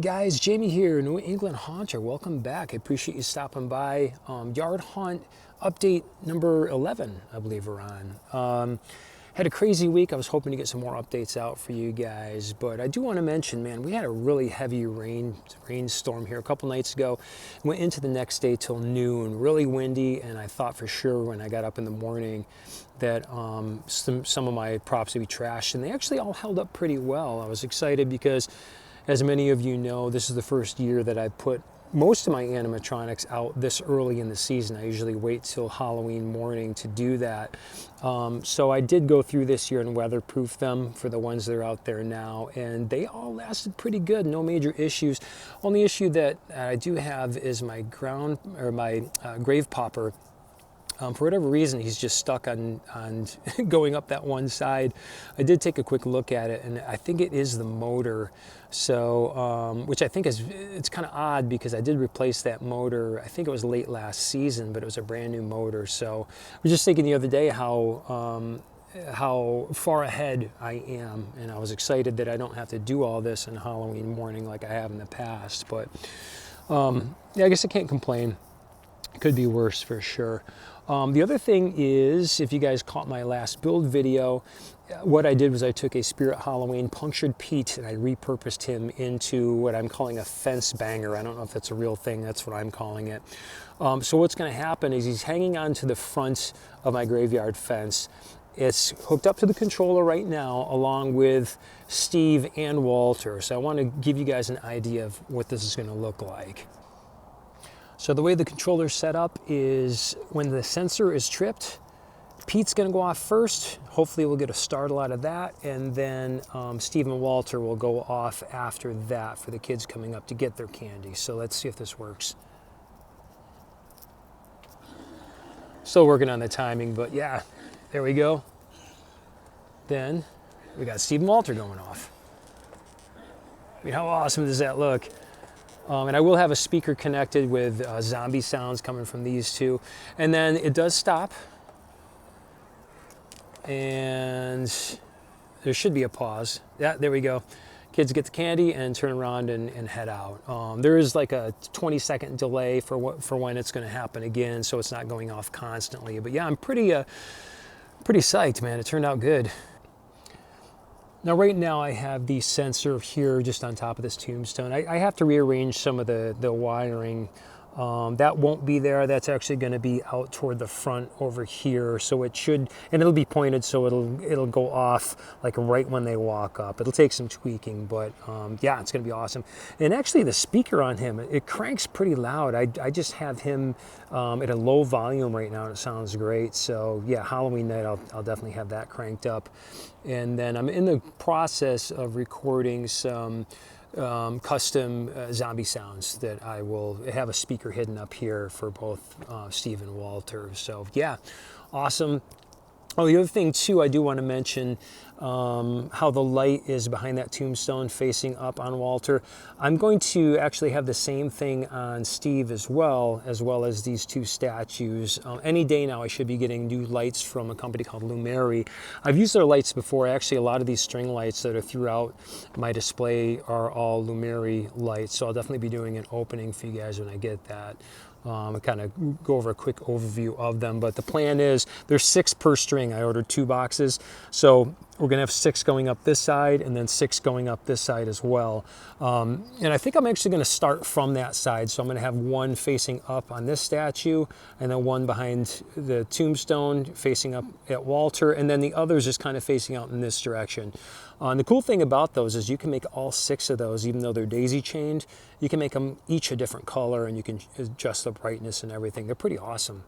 guys, Jamie here, New England Haunter. Welcome back. I appreciate you stopping by. Yard Haunt update number 11, I believe we're on. Had a crazy week. I was hoping to get some more updates out for you guys, but I do want to mention, man, we had a really heavy rainstorm here a couple nights ago. Went into the next day till noon, really windy, and I thought for sure when I got up in the morning that some of my props would be trashed, and they actually all held up pretty well. I was excited because, as many of you know, this is the first year that I put most of my animatronics out this early in the season. I usually wait till Halloween morning to do that. So I did go through this year and weatherproof them for the ones that are out there now, and they all lasted pretty good, no major issues. Only issue that I do have is my grave popper. For whatever reason, he's just stuck on going up that one side. I did take a quick look at it, and I think it is the motor. So, which I think it's kind of odd because I did replace that motor. I think it was late last season, but it was a brand new motor. So I was just thinking the other day how far ahead I am, and I was excited that I don't have to do all this on Halloween morning like I have in the past. But yeah, I guess I can't complain. Could be worse for sure. The other thing is, if you guys caught my last build video, what I did was I took a Spirit Halloween Punctured Pete and I repurposed him into what I'm calling a fence banger. I don't know if that's a real thing, that's what I'm calling it. So what's going to happen is he's hanging on to the front of my graveyard fence. It's hooked up to the controller right now along with Steve and Walter. So I want to give you guys an idea of what this is going to look like. So the way the controller is set up is when the sensor is tripped, Pete's gonna go off first. Hopefully we'll get a startle out of that, and then Steve and Walter will go off after that for the kids coming up to get their candy. So let's see if this works. Still working on the timing, but yeah, there we go. Then we got Steve and Walter going off. I mean, how awesome does that look? And I will have a speaker connected with zombie sounds coming from these two. And then it does stop. And there should be a pause. Yeah, there we go. Kids get the candy and turn around and head out. There is like a 20-second delay for when it's going to happen again, so it's not going off constantly. But yeah, I'm pretty psyched, man. It turned out good. Now right now I have the sensor here just on top of this tombstone. I have to rearrange some of the wiring. That won't be there. That's actually going to be out toward the front over here. So it should, and it'll be pointed so it'll go off like right when they walk up. It'll take some tweaking, but yeah, it's going to be awesome. And actually the speaker on him, it cranks pretty loud. I just have him at a low volume right now and it sounds great. So yeah, Halloween night I'll definitely have that cranked up. And then I'm in the process of recording some custom zombie sounds that I will have a speaker hidden up here for both Steve and Walter. So yeah, awesome. Oh, the other thing too, I do want to mention how the light is behind that tombstone facing up on Walter. I'm going to actually have the same thing on Steve as well as these two statues. Any day now I should be getting new lights from a company called Lumeri. I've used their lights before. Actually, a lot of these string lights that are throughout my display are all Lumeri lights, so I'll definitely be doing an opening for you guys when I get that. I'll kind of go over a quick overview of them, but the plan is there's 6 per string. I ordered 2 boxes, so we're gonna have 6 going up this side and then 6 going up this side as well. And I think I'm actually gonna start from that side, so I'm gonna have 1 facing up on this statue and then 1 behind the tombstone facing up at Walter, and then the others just kind of facing out in this direction. And the cool thing about those is you can make all 6 of those, even though they're daisy chained, you can make them each a different color and you can adjust the brightness and everything. They're pretty awesome.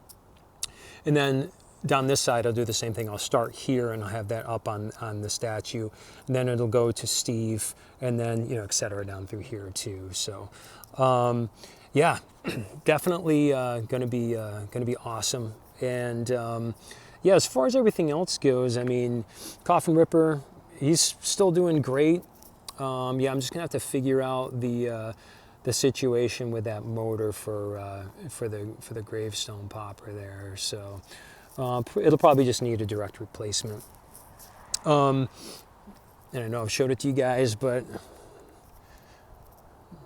And then down this side, I'll do the same thing. I'll start here and I'll have that up on the statue. And then it'll go to Steve and then, you know, et cetera, down through here too. So yeah, definitely gonna be awesome. And yeah, as far as everything else goes, I mean, Coffin Ripper, he's still doing great. Yeah, I'm just gonna have to figure out the situation with that motor for the gravestone popper there. So it'll probably just need a direct replacement. And I know I've showed it to you guys, but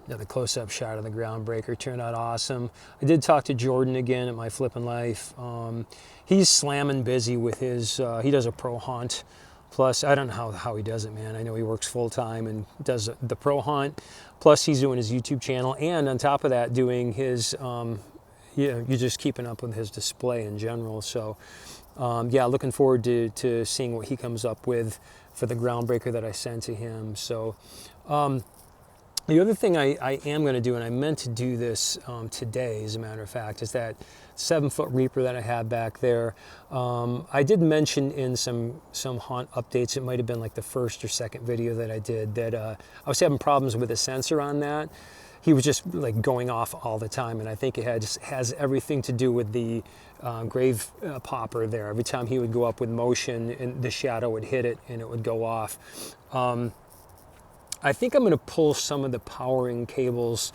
Another close-up shot of the Groundbreaker, turned out awesome. I did talk to Jordan again at My Flippin' Life. He's slamming busy with his, he does a pro hunt. Plus, I don't know how he does it, man. I know he works full-time and does the pro hunt. Plus, he's doing his YouTube channel. And on top of that, doing his, you're just keeping up with his display in general. So, yeah, looking forward to seeing what he comes up with for the Groundbreaker that I sent to him. So, the other thing I am going to do, and I meant to do this today, as a matter of fact, is that 7-foot Reaper that I had back there. I did mention in some hunt updates, it might have been like the first or second video that I did, that I was having problems with the sensor on that. He was just like going off all the time, and I think it has everything to do with the grave popper there. Every time he would go up with motion, and the shadow would hit it, and it would go off. I think I'm going to pull some of the powering cables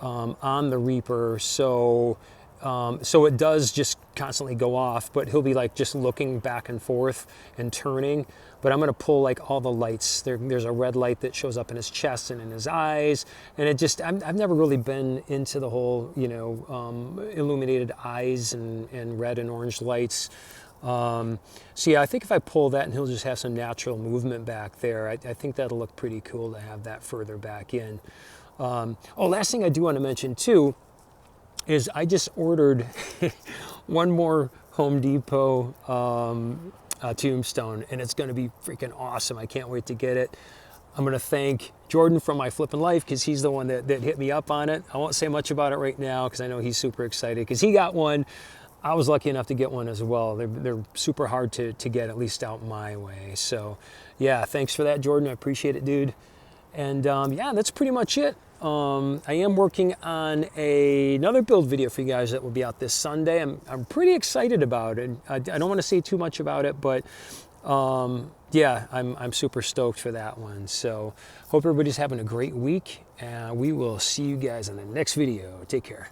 on the Reaper, so it does just constantly go off, but he'll be like just looking back and forth and turning. But I'm going to pull like all the lights. There's a red light that shows up in his chest and in his eyes, and it just, I've never really been into the whole, you know, illuminated eyes and red and orange lights. So yeah, I think if I pull that and he'll just have some natural movement back there, I think that'll look pretty cool to have that further back in. Oh, last thing I do want to mention too is I just ordered one more Home Depot tombstone, and it's going to be freaking awesome. I can't wait to get it. I'm going to thank Jordan from My Flippin' Life, because he's the one that hit me up on it. I won't say much about it right now because I know he's super excited because he got one. I was lucky enough to get one as well. They're super hard to get, at least out my way. So yeah, thanks for that, Jordan. I appreciate it, dude. And yeah, that's pretty much it. I am working on another build video for you guys that will be out this Sunday. I'm pretty excited about it. I don't want to say too much about it, but yeah, I'm super stoked for that one. So hope everybody's having a great week, and we will see you guys in the next video. Take care.